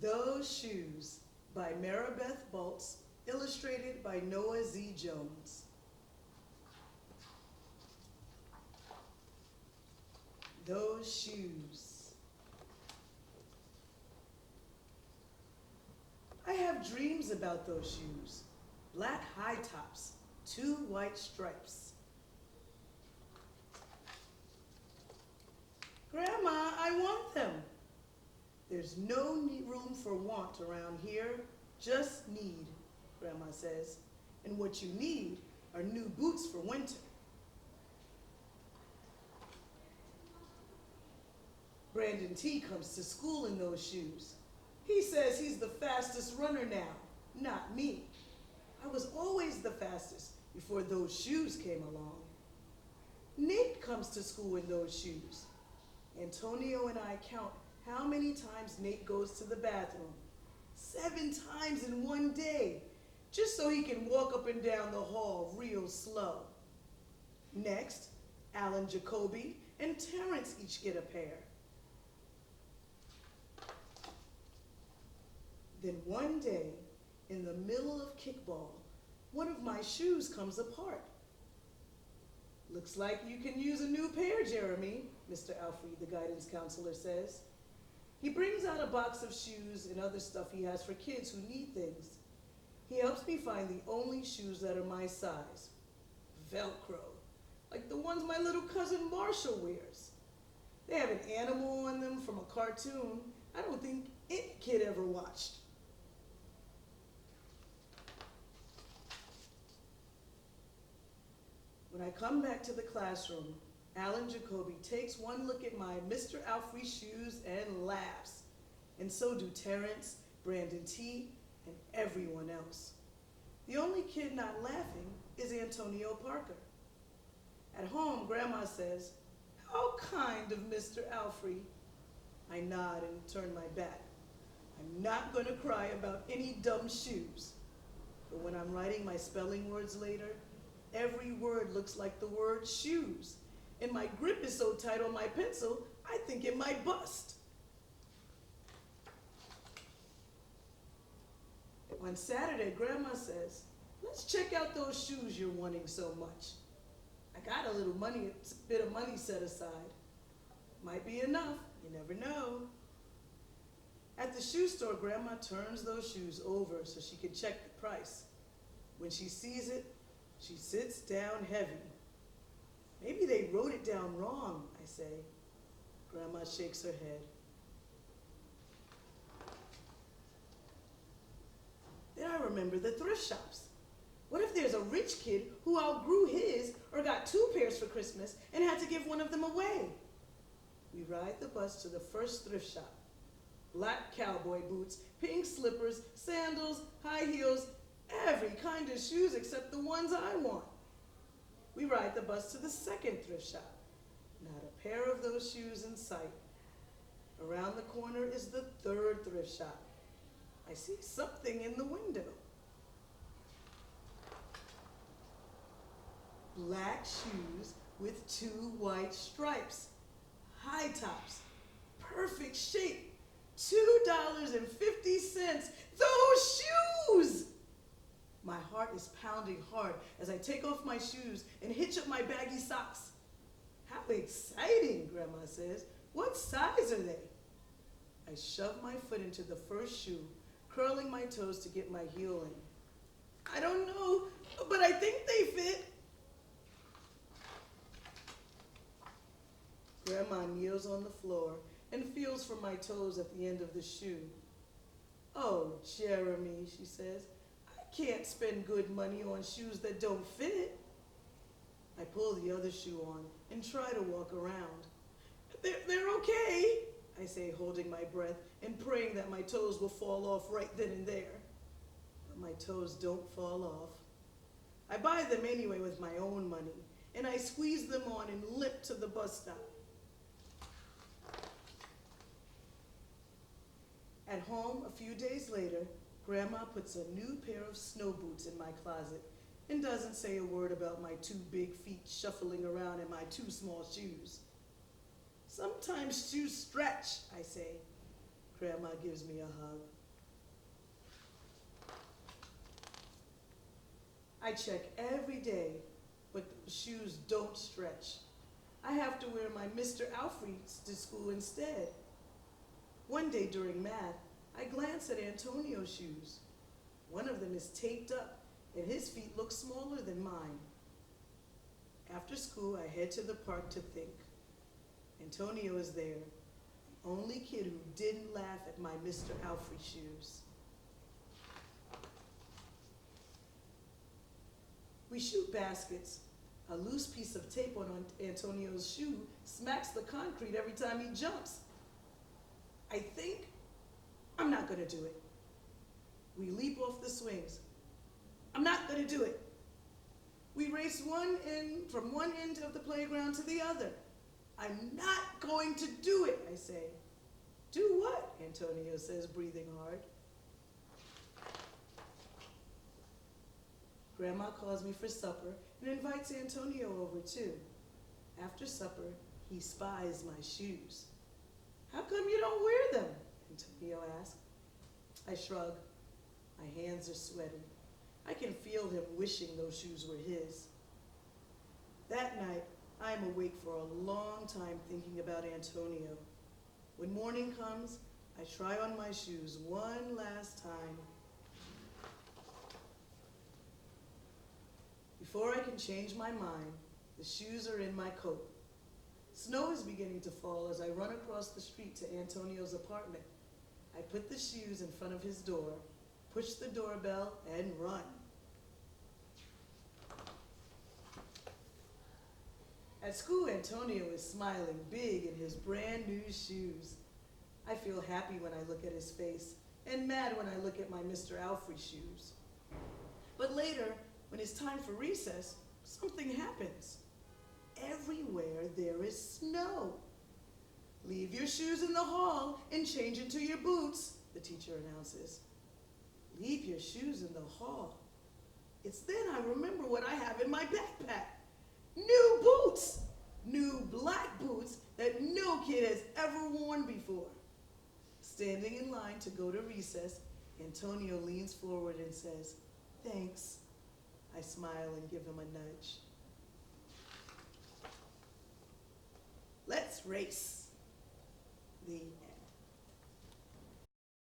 Those Shoes by Maribeth Boelts, illustrated by Noah Z. Jones. Those shoes. I have dreams about those shoes. Black high tops, 2 white stripes. Grandma, I want them. There's no room for want around here, just need, Grandma says. And what you need are new boots for winter. Brandon T comes to school in those shoes. He says he's the fastest runner now, not me. I was always the fastest before those shoes came along. Nate comes to school in those shoes. Antonio and I count how many times Nate goes to the bathroom. 7 times in one day, just so he can walk up and down the hall real slow. Next, Alan Jacoby and Terrence each get a pair. Then one day, in the middle of kickball, one of my shoes comes apart. Looks like you can use a new pair, Jeremy, Mr. Alfrey, the guidance counselor, says. He brings out a box of shoes and other stuff he has for kids who need things. He helps me find the only shoes that are my size. Velcro, like the ones my little cousin Marshall wears. They have an animal on them from a cartoon I don't think any kid ever watched. When I come back to the classroom, Alan Jacoby takes one look at my Mr. Alfrey shoes and laughs. And so do Terrence, Brandon T, and everyone else. The only kid not laughing is Antonio Parker. At home, Grandma says, "How kind of Mr. Alfrey." I nod and turn my back. I'm not going to cry about any dumb shoes. But when I'm writing my spelling words later, every word looks like the word shoes, and my grip is so tight on my pencil, I think it might bust. On Saturday, Grandma says, "Let's check out those shoes you're wanting so much." I got a bit of money set aside. Might be enough, you never know. At the shoe store, Grandma turns those shoes over so she can check the price. When she sees it, she sits down heavy. "Maybe they wrote it down wrong," I say. Grandma shakes her head. Then I remember the thrift shops. What if there's a rich kid who outgrew his or got 2 pairs for Christmas and had to give one of them away? We ride the bus to the first thrift shop. Black cowboy boots, pink slippers, sandals, high heels, every kind of shoes except the ones I want. We ride the bus to the second thrift shop. Not a pair of those shoes in sight. Around the corner is the third thrift shop. I see something in the window. Black shoes with 2 white stripes. High tops. Perfect shape. $2.50. Those shoes! My heart is pounding hard as I take off my shoes and hitch up my baggy socks. "How exciting," Grandma says. "What size are they?" I shove my foot into the first shoe, curling my toes to get my heel in. "I don't know, but I think they fit." Grandma kneels on the floor and feels for my toes at the end of the shoe. "Oh, Jeremy," she says, "I can't spend good money on shoes that don't fit." I pull the other shoe on and try to walk around. They're okay," I say, holding my breath and praying that my toes will fall off right then and there. But my toes don't fall off. I buy them anyway with my own money, and I squeeze them on and limp to the bus stop. At home, a few days later, Grandma puts a new pair of snow boots in my closet and doesn't say a word about my 2 big feet shuffling around in my 2 small shoes. "Sometimes shoes stretch," I say. Grandma gives me a hug. I check every day, but the shoes don't stretch. I have to wear my Mr. Alfred's to school instead. One day during math, I glance at Antonio's shoes. One of them is taped up, and his feet look smaller than mine. After school, I head to the park to think. Antonio is there, the only kid who didn't laugh at my Mr. Alfred shoes. We shoot baskets. A loose piece of tape on Antonio's shoe smacks the concrete every time he jumps. I think I'm not gonna do it. We leap off the swings. I'm not gonna do it. We race from one end of the playground to the other. I'm not going to do it, I say. Do what? Antonio says, breathing hard. Grandma calls me for supper and invites Antonio over too. After supper, he spies my shoes. How come you don't wear them? Antonio asks. I shrug. My hands are sweating. I can feel him wishing those shoes were his. That night, I am awake for a long time thinking about Antonio. When morning comes, I try on my shoes one last time. Before I can change my mind, the shoes are in my coat. Snow is beginning to fall as I run across the street to Antonio's apartment. I put the shoes in front of his door, push the doorbell, and run. At school, Antonio is smiling big in his brand new shoes. I feel happy when I look at his face, and mad when I look at my Mr. Alfred shoes. But later, when it's time for recess, something happens. Everywhere there is snow. Leave your shoes in the hall and change into your boots, the teacher announces. Leave your shoes in the hall. It's then I remember what I have in my backpack. New boots! New black boots that no kid has ever worn before. Standing in line to go to recess, Antonio leans forward and says, "Thanks." I smile and give him a nudge. Let's race. The